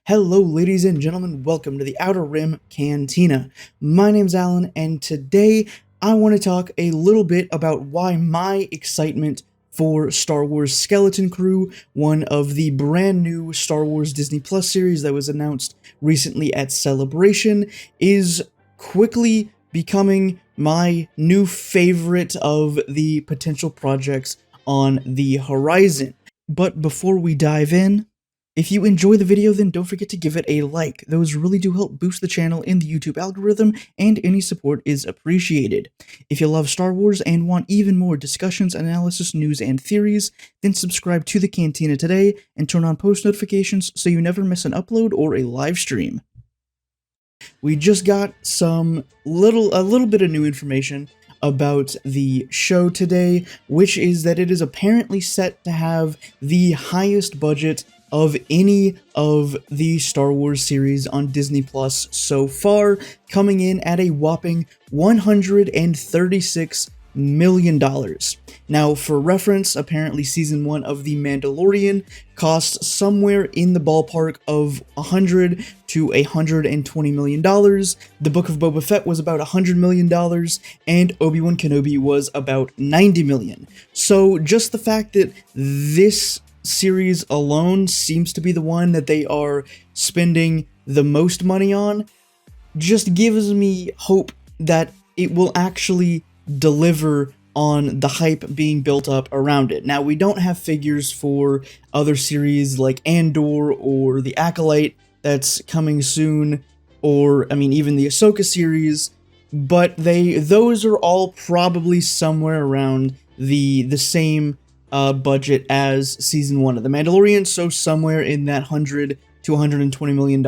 Hello, ladies and gentlemen, welcome to the Outer Rim Cantina. My name's Alan, and today I want to talk a little bit about why my excitement for Star Wars Skeleton Crew, one of the brand new Star Wars Disney Plus series that was announced recently at Celebration, is quickly becoming my new favorite of the potential projects on the horizon. But before we dive in, if you enjoy the video, then don't forget to give it a like. Those really do help boost the channel in the YouTube algorithm, and any support is appreciated. If you love Star Wars and want even more discussions, analysis, news, and theories, then subscribe to the Cantina today and turn on post notifications so you never miss an upload or a live stream. We just got a little bit of new information about the show today, which is that it is apparently set to have the highest budget of any of the Star Wars series on Disney Plus so far, coming in at a whopping $136 million. Now, for reference, apparently Season 1 of The Mandalorian cost somewhere in the ballpark of $100 to $120 million. The Book of Boba Fett was about $100 million, and Obi-Wan Kenobi was about $90 million. So just the fact that this series alone seems to be the one that they are spending the most money on just gives me hope that it will actually deliver on the hype being built up around it. Now, we don't have figures for other series like Andor or The Acolyte that's coming soon, or, even the Ahsoka series, but those are all probably somewhere around the same budget as Season 1 of The Mandalorian, so somewhere in that $100 to $120 million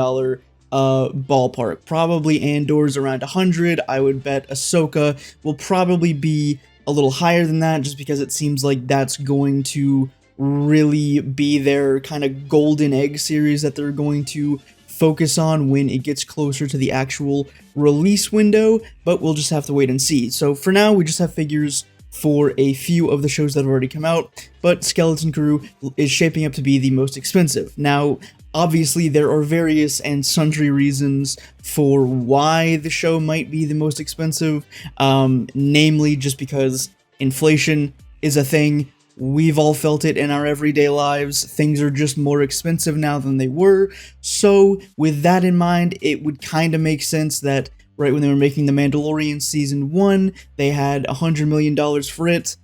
ballpark. Probably Andor's around 100. I would bet Ahsoka will probably be a little higher than that, just because it seems like that's going to really be their kind of golden egg series that they're going to focus on when it gets closer to the actual release window, but we'll just have to wait and see. So for now, we just have figures for a few of the shows that have already come out, but Skeleton Crew is shaping up to be the most expensive. Now, obviously, there are various and sundry reasons for why the show might be the most expensive, namely just because inflation is a thing. We've all felt it in our everyday lives. Things are just more expensive now than they were. So, with that in mind, it would kind of make sense that right when they were making The Mandalorian Season 1, they had $100 million for it.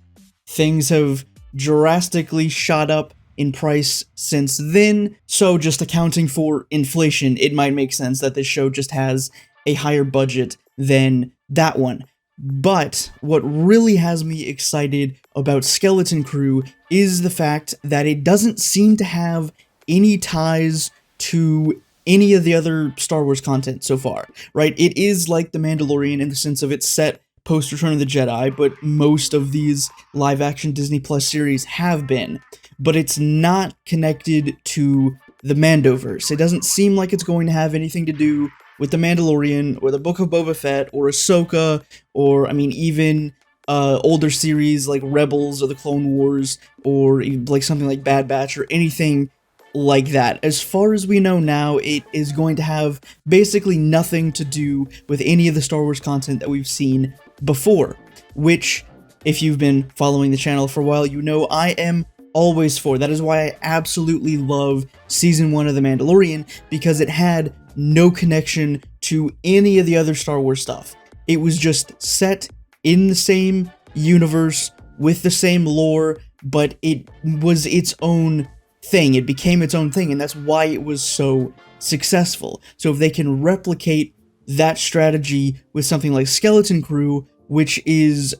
Things have drastically shot up in price since then, so just accounting for inflation, it might make sense that this show just has a higher budget than that one. But what really has me excited about Skeleton Crew is the fact that it doesn't seem to have any ties to any of the other Star Wars content so far, right? It is like The Mandalorian in the sense of it's set post Return of the Jedi, but most of these live-action Disney Plus series have been. But it's not connected to the Mandoverse. It doesn't seem like it's going to have anything to do with The Mandalorian, or the Book of Boba Fett, or Ahsoka, or, even older series like Rebels, or the Clone Wars, or like something like Bad Batch, or anything like that. As far as we know now, it is going to have basically nothing to do with any of the Star Wars content that we've seen before, which, if you've been following the channel for a while, you know I am always for. That is why I absolutely love Season 1 of The Mandalorian, because it had no connection to any of the other Star Wars stuff. It was just set in the same universe, with the same lore, but it was its own thing. It became its own thing, and that's why it was so successful. So if they can replicate that strategy with something like Skeleton Crew, which is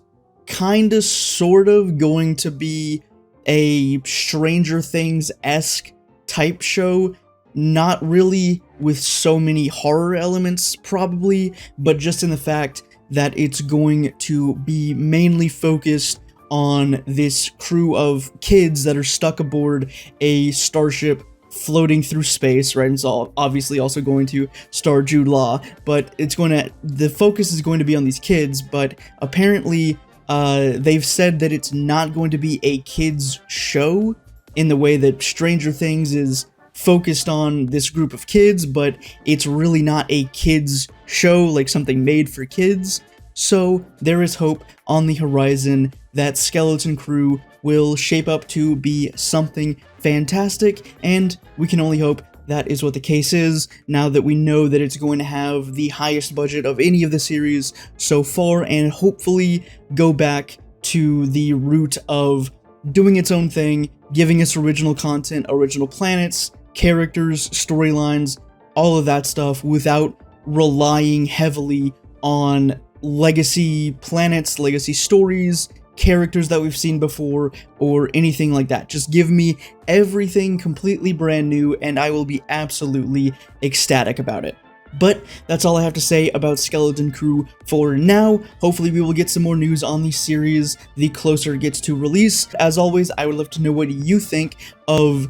kinda sort of going to be a Stranger Things-esque type show, not really with so many horror elements probably, but just in the fact that it's going to be mainly focused on this crew of kids that are stuck aboard a starship floating through space, right? It's all obviously also going to star Jude Law, but the focus is going to be on these kids, but apparently they've said that it's not going to be a kids show in the way that Stranger Things is focused on this group of kids, but it's really not a kids show, like something made for kids. So there is hope on the horizon that Skeleton Crew will shape up to be something fantastic, and we can only hope that is what the case is, now that we know that it's going to have the highest budget of any of the series so far, and hopefully go back to the root of doing its own thing, giving us original content, original planets, characters, storylines, all of that stuff, without relying heavily on legacy planets, legacy stories, characters that we've seen before, or anything like that. Just give me everything completely brand new, and I will be absolutely ecstatic about it. But that's all I have to say about Skeleton Crew for now. Hopefully we will get some more news on the series the closer it gets to release. As always, I would love to know what you think of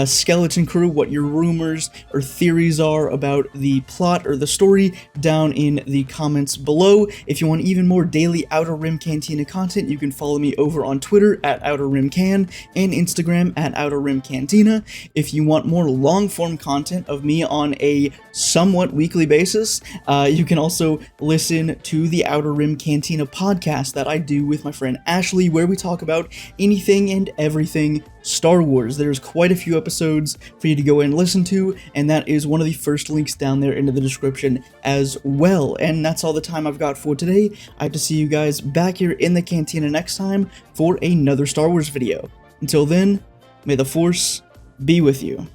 Skeleton Crew, what your rumors or theories are about the plot or the story down in the comments below. If you want even more daily Outer Rim Cantina content, you can follow me over on Twitter at Outer Rim Can and Instagram at Outer Rim Cantina. If you want more long-form content of me on a somewhat weekly basis, you can also listen to the Outer Rim Cantina podcast that I do with my friend Ashley, where we talk about anything and everything Star Wars. There's quite a few episodes for you to go and listen to, and that is one of the first links down there into the description as well. And that's all the time I've got for today. I have to see you guys back here in the cantina next time for another Star Wars video. Until then, may the Force be with you.